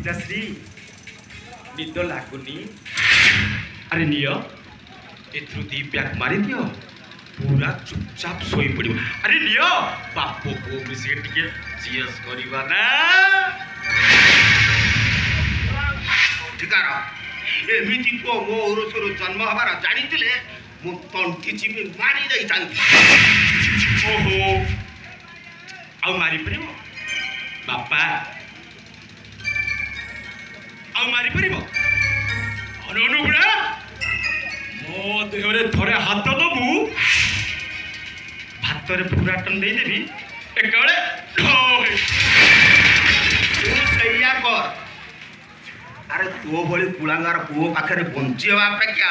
ପିତାଶ୍ରୀ ନିଦ ଲାଗୁନି? ଆରେ ନିଅ ଏଥିରୁ 2 ପ୍ୟାକ୍ ମାରିଦିଅ, ପୁରା ଚୁପଚାପ ଶୋଇପଡ଼ିବ। ଆରେ ନିଅ ବାପ ପୁଅ ମିଶିକି ଟିକେ ଚିୟର୍ସ କରିବା ନା। ଠିକାର ଏମିତି ପୁଅ ମୋ ଔରସରୁ ଜନ୍ମ ହେବାର ଜାଣିଥିଲେ ମୁଁ ତଣ୍ଟି ଚିପି ମାରି ଦେଇଥାନ୍ତି। ଓହୋ, ଆଉ ମାରିପାରିବ ବାପା? ଆଉ ମାରିପାରିବ? ଅନୁଗୁଡ଼ା ମୋ ଦେହରେ ଥରେ ହାତ ଦବୁ, ଭାତରେ ପୁରା ଟନ ଦେଇଦେବି ଏକାବେଳେ। ତୁ ସେଇଆ କର। ଆରେ ତୋ ଭଳି କୁଳାଙ୍ଗାର ପୁଅ ପାଖରେ ବଞ୍ଚିବା ଅପେକ୍ଷା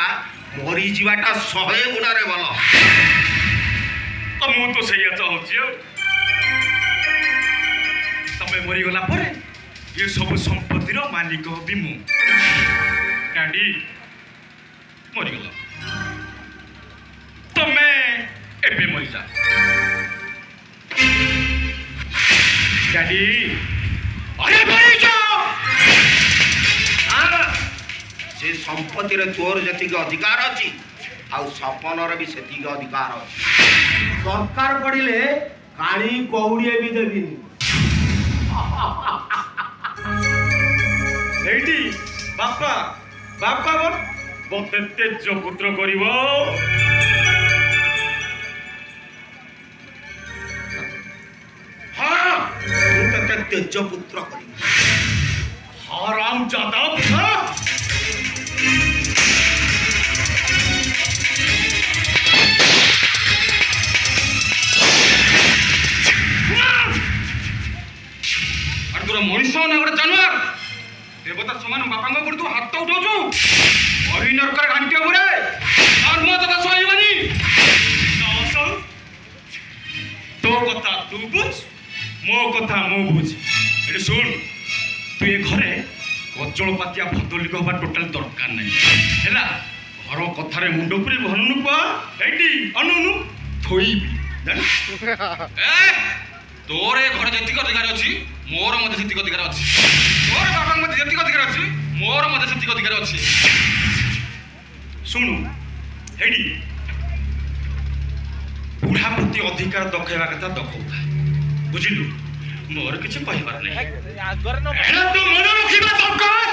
ମରିଯିବାଟା 100 ଗୁଣରେ ଭଲ। ତ ମୁଁ ତ ସେଇଆ ଚାହୁଁଛି। ଆଉ ତମେ ମରିଗଲା ପରେ ଏ ସବୁ ସମ୍ପତ୍ତିର ମାଲିକ ବି ମୁଁ। ଡାଡି ମରିଗଲ, ତମେ ଏବେ ମରିଯା। ଡାଡି ଆରେ ମରିଯା। ସେ ସମ୍ପତ୍ତିରେ ତୋର ଯେତିକି ଅଧିକାର ଅଛି ଆଉ ସପନର ବି ସେତିକି ଅଧିକାର ଅଛି। ଦରକାର ପଡ଼ିଲେ କାଳି କଉଡ଼ିଏ ବି ଦେବିନି। এইটি বাপা বাপা মতে তেজ পুত্র করিব। ହଁ ମୁଁ ତତେ ତେଜ ପୁତ୍ର କରିବି। হারাম জাদা পুত্র। আর তোরা মনুষ্য না গোটে জানোয়ার। দেবতা সমান বাপাঙ্গ উপরে তু হাত উঠাউছু। অভিনর করে ঘাঁটি উপরে ধর্ম তথা সহিবনি। তো কথা তু বুঝ, মো কথা মো বুঝ। এটি শুন, তুই এ ঘরে কজলপাতিয়া ভদ্রলিক হবার টোটাল দরকার নাই ହେଲା। ଘର କଥାରେ ମୁଣ୍ଡ ପୁରେଇ ଭନୁନୁ କୁଆ। ଏଇଠି ଅନୁନୁ ଥୋଇବି ଜାଣି। ତୋର ଏ ଘରେ ଯେତିକି ଅଧିକାର ଅଛି ମୋର ମଧ୍ୟ ସେତିକି ଅଧିକାର ଅଛି। ତୋର ବାବାଙ୍କ ମଧ୍ୟ ଯେତିକି ଅଧିକାର ଅଛି ମୋର ମଧ୍ୟ ସେତିକି ଅଧିକାର ଅଛି। ଶୁଣୁ ଏଇଠି ବୁଢ଼ା ପ୍ରତି ଅଧିକାର ଦଖେଇବା କଥା ଦଖଉଥା, ବୁଝିଲୁ? ମୋର କିଛି କହିବାର ନାହିଁ। ଏଇଟା ତୁ ମନେ ରଖିବା ଦରକାର।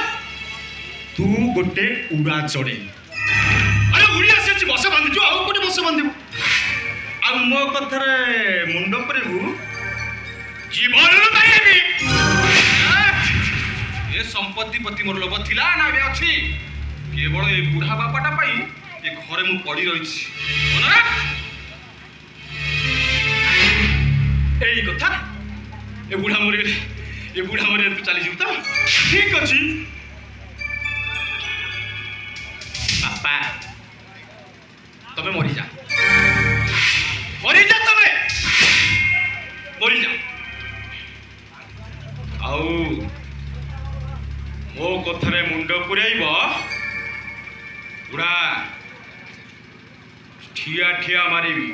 ତୁ ଗୋଟେ ଉଡ଼ା ଚଢ଼େଇ। ଆରେ ଉଡ଼ି ଆସିଛି ବସ ବାନ୍ଧିଛୁ, ଆଉ କୋଉଠି ବସ ବାନ୍ଧିବୁ? ଆଉ ମୋ କଥାରେ ମୁଣ୍ଡ କରିବୁ ଜୀବନରୁ ପାଇବି। ଏ ସମ୍ପତ୍ତି ପ୍ରତି ମୋର ଲୋଭ ଥିଲା ନା ଏବେ ଅଛି? କେବଳ ଏ ବୁଢ଼ା ବାପାଟା ପାଇଁ ଏ ଘରେ ମୁଁ ପଡ଼ି ରହିଛି। ଏଇ କଥା। ଏ ବୁଢ଼ା ମରିଗଲେ ତୁ ଚାଲିଯିବୁ ତ? ଠିକ ଅଛି ବାପା, ତମେ ମରିଯା, ତମେ ମରିଯା। ଆଉ ମୋ କଥାରେ ମୁଣ୍ଡ ପୁରାଇବ ବୁଢ଼ା ଠିଆ ଠିଆ ମାରିବି।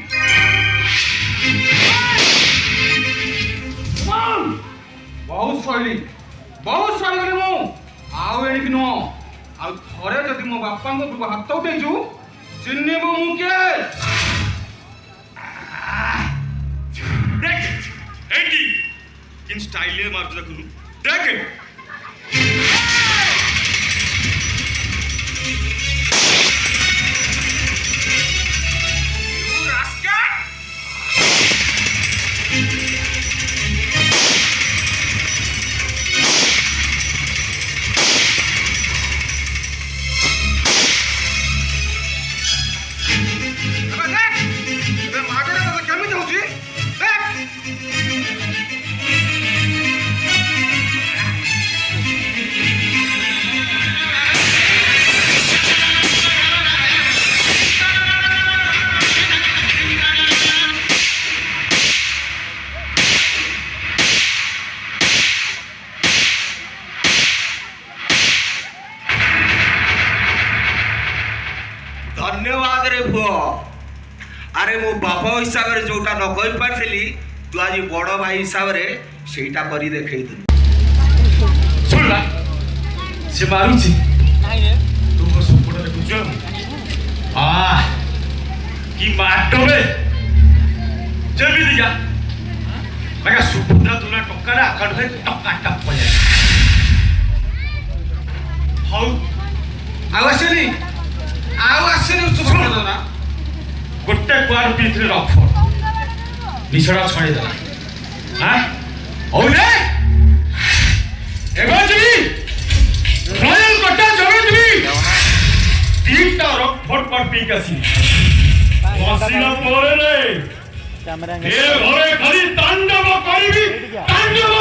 ବହୁତ ଶୈଳୀ କଲି ମୁଁ, ଆଉ ଏଣିକି ନୁହଁ। ଆଉ ଥରେ ଯଦି ମୋ ବାପାଙ୍କ ଉପରକୁ ହାତ ଉଠେଇଛୁ ଚିହ୍ନିବୁ ମୁଁ କିଏ। ଦେଖ ଏଇଠି କିନ୍ ଷ୍ଟାଇଲରେ ମାରୁଛୁ ଦେଖୁନୁ, ଦେଖ। धन्यवाद रे पुओ। अरे मो बाप हिसाब से जोटा न कही पारी तू आज बड़ भाई हिसाब से ସେଇଟା କରି ଦେଖେଇ ଦେଲୁ। ଶୁଣିଲା से मारुची तू को सुपड़ देखुछ आ की माटो बे जेबी दिया मैं सुपुत्रा तुला टक्का अकाउंट में टक्का टक पड़े हाउ आवासनी सुपड़ ना गोटे कुआर पीथरे रख निछड़ा छड़े देला हां औरे एगो जी रॉयल कट्टा जमे जी तीनटा रख फट पर पी कसी बसिला परे रे कैमरा ए घरे खाली तांडव करबी तांडव